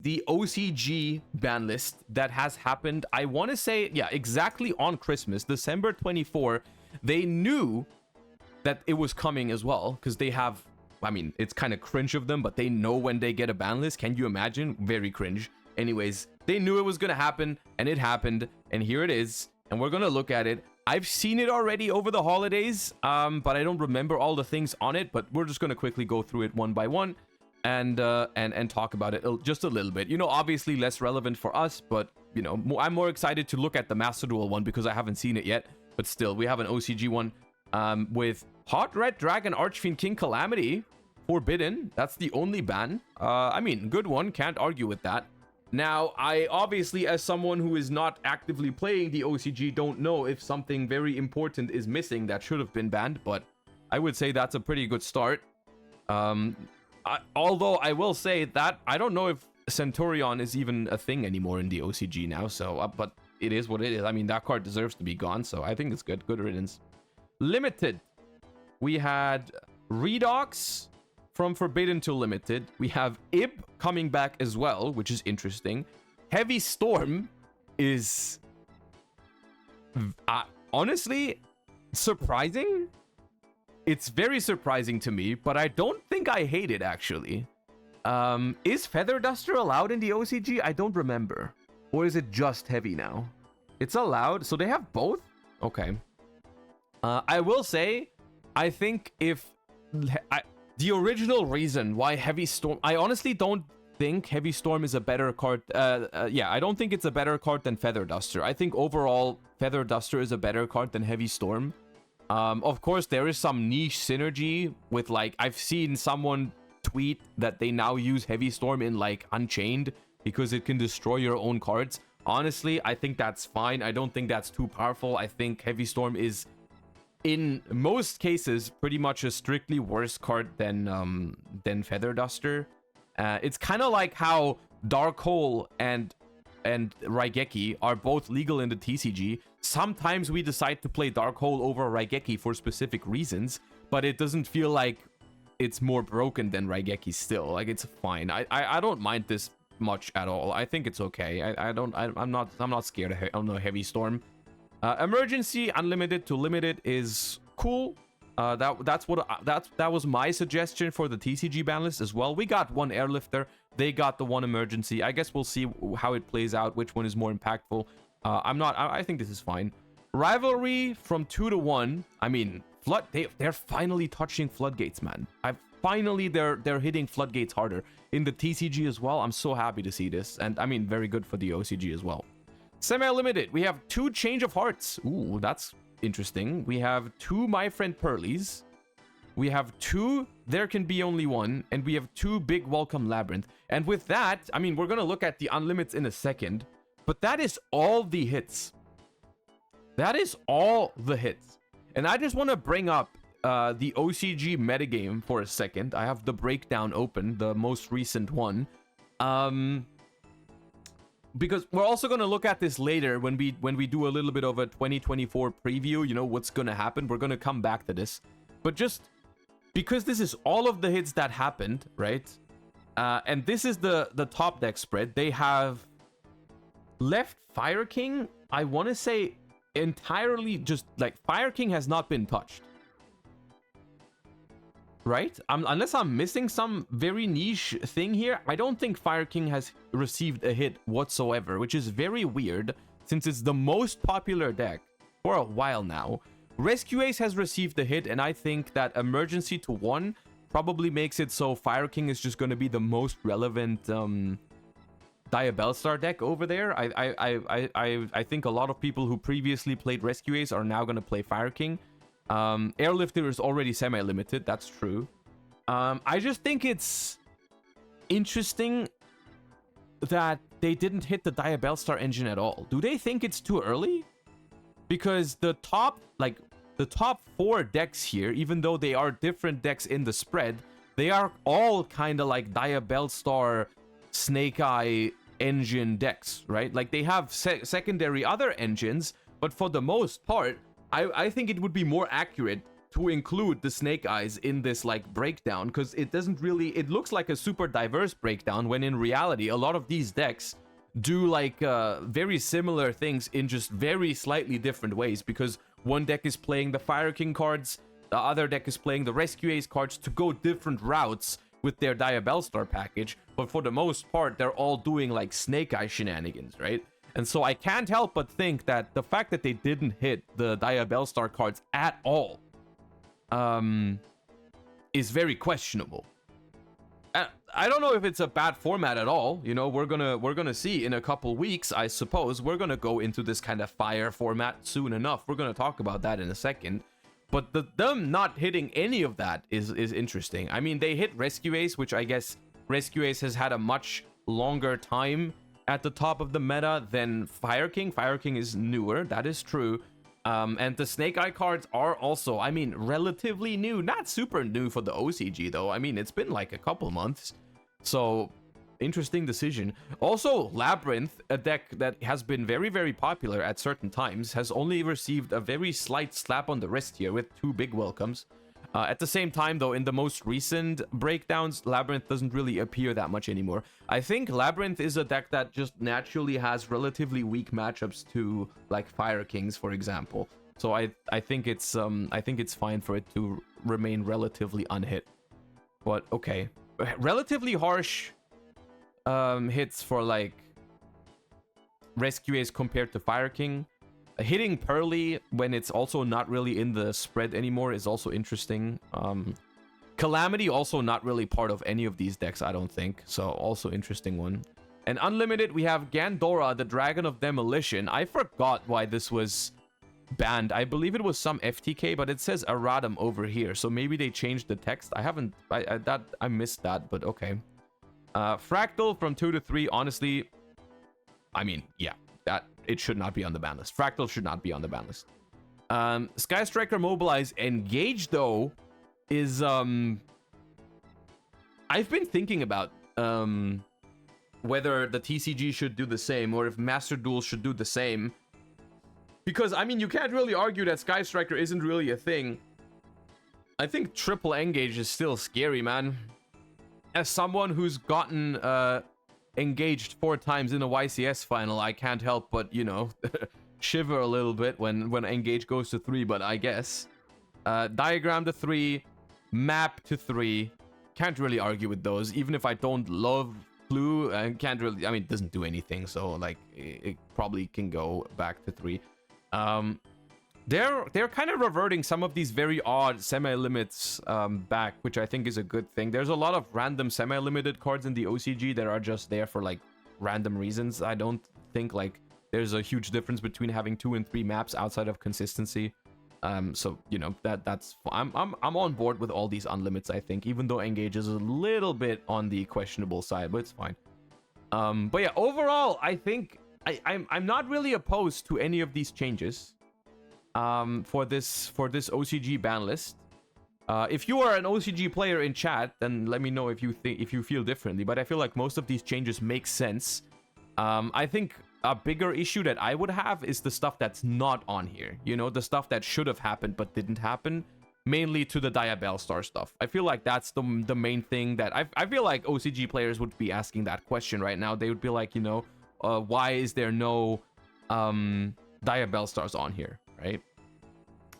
the OCG ban list that has happened, I want to say, yeah, exactly on Christmas, December 24, they knew that it was coming as well, because they have, I mean, it's kind of cringe of them, but they know when they get a ban list. Can you imagine? Very cringe. Anyways, they knew it was going to happen, and it happened, and here it is, and we're going to look at it. I've seen it already over the holidays, but I don't remember all the things on it, but we're just going to quickly go through it one by one and talk about it just a little bit. You know, obviously less relevant for us, but, you know, I'm more excited to look at the Master Duel one because I haven't seen it yet, but still, we have an OCG one with Hot Red Dragon Archfiend King Calamity forbidden. That's the only ban. I mean, good one, can't argue with that. Now, I obviously, as someone who is not actively playing the OCG, don't know if something very important is missing that should have been banned, but I would say that's a pretty good start. Although I will say that I don't know if Centurion is even a thing anymore in the OCG now, so, but it is what it is. I mean, that card deserves to be gone, so I think it's good. Good riddance. Limited. We had Redox from Forbidden to Limited. We have Ib coming back as well, which is interesting. Heavy Storm is honestly surprising. It's very surprising to me, but I don't think I hate it, actually. Is Feather Duster allowed in the OCG? I don't remember. Or is it just Heavy now? It's allowed, so they have both? Okay. I will say, I think if... the original reason why Heavy Storm... I honestly don't think Heavy Storm is a better card. Yeah, I don't think it's a better card than Feather Duster. I think overall, Feather Duster is a better card than Heavy Storm. Of course, there is some niche synergy with, like... I've seen someone tweet that they now use Heavy Storm in, like, Unchained because it can destroy your own cards. Honestly, I think that's fine. I don't think that's too powerful. I think Heavy Storm is... in most cases, pretty much a strictly worse card than Feather Duster. It's kind of like how Dark Hole and Raigeki are both legal in the TCG. Sometimes we decide to play Dark Hole over Raigeki for specific reasons, but it doesn't feel like it's more broken than Raigeki still. Like, it's fine. I don't mind this much at all. I think it's okay. I'm not scared of no Heavy Storm. Emergency Unlimited to Limited is cool. That was my suggestion for the TCG ban list as well. We got one Airlifter, they got the one Emergency. I guess we'll see how it plays out, which one is more impactful. I think this is fine. Rivalry from 2 to 1. I mean, they're finally touching Floodgates, man. They're hitting Floodgates harder in the TCG as well. I'm so happy to see this, and I mean, very good for the OCG as well. Semi-limited, we have 2 Change of Hearts. Ooh, that's interesting. We have 2 My Friend Pearlies. We have 2 There Can Be Only One. And we have 2 Big Welcome Labyrinth. And with that, I mean, we're going to look at the unlimits in a second. But that is all the hits. That is all the hits. And I just want to bring up the OCG metagame for a second. I have the breakdown open, the most recent one. Because we're also going to look at this later when we do a little bit of a 2024 preview, you know, what's going to happen. We're going to come back to this. But just because this is all of the hits that happened, right? And this is the top deck spread. They have left Fire King, I want to say, entirely just like Fire King has not been touched. Right? Unless I'm missing some very niche thing here, I don't think Fire King has received a hit whatsoever, which is very weird since it's the most popular deck for a while now. Rescue Ace has received a hit, and I think that Emergency to 1 probably makes it so Fire King is just going to be the most relevant Diabellstar deck over there. I think a lot of people who previously played Rescue Ace are now going to play Fire King. Airlifter is already semi-limited, that's true. I just think it's interesting that they didn't hit the Diabellstar engine at all. Do they think it's too early? Because the top 4 decks here, even though they are different decks in the spread, they are all kind of like Diabellstar Snake Eye engine decks, right? Like, they have secondary other engines, but for the most part, I think it would be more accurate to include the Snake Eyes in this like breakdown, because it doesn't really, it looks like a super diverse breakdown when in reality a lot of these decks do like very similar things in just very slightly different ways, because one deck is playing the Fire King cards, the other deck is playing the Rescue Ace cards to go different routes with their Diabellstar package, but for the most part they're all doing like Snake Eye shenanigans, right? And so I can't help but think that the fact that they didn't hit the Diabellstar cards at all is very questionable. I don't know if it's a bad format at all. You know, we're gonna see in a couple weeks, I suppose. We're gonna go into this kind of fire format soon enough. We're gonna talk about that in a second. But them not hitting any of that is interesting. I mean, they hit Rescue Ace, which I guess Rescue Ace has had a much longer time at the top of the meta than Fire King. Fire King is newer, that is true. And the Snake Eye cards are also, I mean, relatively new. Not super new for the OCG, though. I mean, it's been like a couple months. So, interesting decision. Also, Labyrinth, a deck that has been very, very popular at certain times, has only received a very slight slap on the wrist here with 2 big welcomes. At the same time, though, in the most recent breakdowns, Labyrinth doesn't really appear that much anymore. I think Labyrinth is a deck that just naturally has relatively weak matchups to like Fire Kings, for example. So I think it's fine for it to remain relatively unhit. But okay, relatively harsh hits for like Rescue Ace compared to Fire King. Hitting Pearly when it's also not really in the spread anymore is also interesting. Calamity also not really part of any of these decks, I don't think. So also interesting one. And Unlimited, we have Gandora, the Dragon of Demolition. I forgot why this was banned. I believe it was some FTK, but it says Erratum over here. So maybe they changed the text. I missed that, but okay. Fractal from 2 to 3, honestly, I mean, yeah. That it should not be on the ban list. Fractal should not be on the ban list. Sky Striker Mobilize Engage, though, is I've been thinking about whether the TCG should do the same or if Master Duel should do the same. Because I mean, you can't really argue that Sky Striker isn't really a thing. I think triple Engage is still scary, man. As someone who's gotten engaged 4 times in a YCS final, I can't help but, you know, shiver a little bit when Engage goes to 3, but I guess. Diagram to 3, Map to 3. Can't really argue with those, even if I don't love Clue. I can't really, I mean, it doesn't do anything, so, like, it probably can go back to 3. They're kind of reverting some of these very odd semi-limits back, which I think is a good thing. There's a lot of random semi-limited cards in the OCG that are just there for like random reasons. I don't think like there's a huge difference between having 2 and 3 maps outside of consistency. So you know that's I'm on board with all these unlimits. I think, even though Engage is a little bit on the questionable side, but it's fine. But yeah, overall, I think I'm not really opposed to any of these changes. For this OCG ban list. If you are an OCG player in chat, then let me know if you feel differently. But I feel like most of these changes make sense. I think a bigger issue that I would have is the stuff that's not on here. You know, the stuff that should have happened but didn't happen. Mainly to the Diabellstar stuff. I feel like that's the main thing that I feel like OCG players would be asking that question right now. They would be like, you know, why is there no Diabellstars on here, right?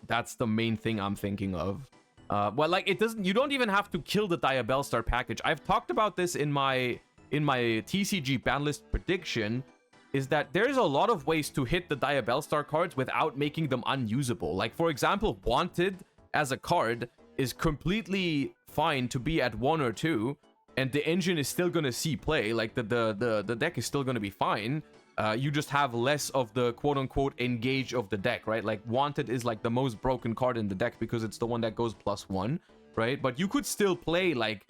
That's the main thing I'm thinking of. Well, like you don't even have to kill the Diabellstar package. I've talked about this in my TCG ban list prediction, is that there's a lot of ways to hit the Diabellstar cards without making them unusable. Like, for example, Wanted as a card is completely fine to be at 1 or 2, and the engine is still gonna see play. Like the deck is still gonna be fine. You just have less of the quote-unquote engage of the deck, right? Like, Wanted is like the most broken card in the deck because it's the one that goes +1, right? But you could still play, like,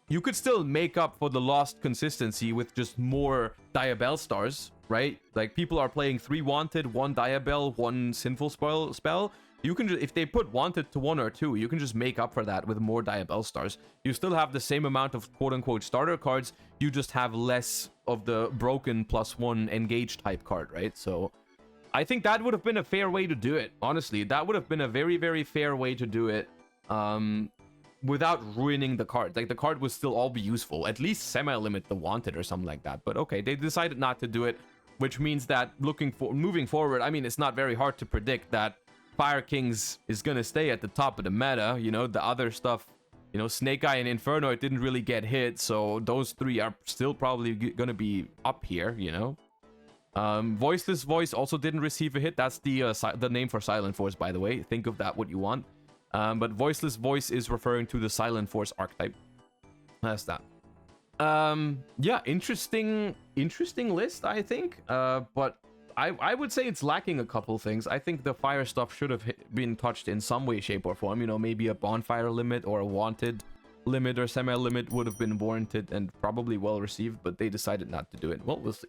you could still make up for the lost consistency with just more Diabellstars, right? Like, people are playing 3 Wanted, 1 Diabell, 1 Sinful spell. You can just, if they put Wanted to 1 or 2, you can just make up for that with more Diabellstars. You still have the same amount of quote-unquote starter cards, you just have less of the broken +1 engage type card, right? So I think that would have been a fair way to do it. Honestly, that would have been a very, very fair way to do it. Without ruining the card. Like, the card would still all be useful. At least semi-limit the wanted or something like that. But okay, they decided not to do it, which means that moving forward, I mean, it's not very hard to predict that Fire Kings is gonna stay at the top of the meta. You know, the other stuff, you know, Snake Eye and Inferno, it didn't really get hit, so those three are still probably gonna be up here, you know. Voiceless Voice also didn't receive a hit. That's the name for Silent Force, by the way. Think of that what you want. But Voiceless Voice is referring to the Silent Force archetype. That's that. Yeah, interesting list, I think. But I would say it's lacking a couple things. I think the fire stuff should have been touched in some way, shape, or form. You know, maybe a bonfire limit or a wanted limit or semi-limit would have been warranted and probably well received, but they decided not to do it. Well, we'll see.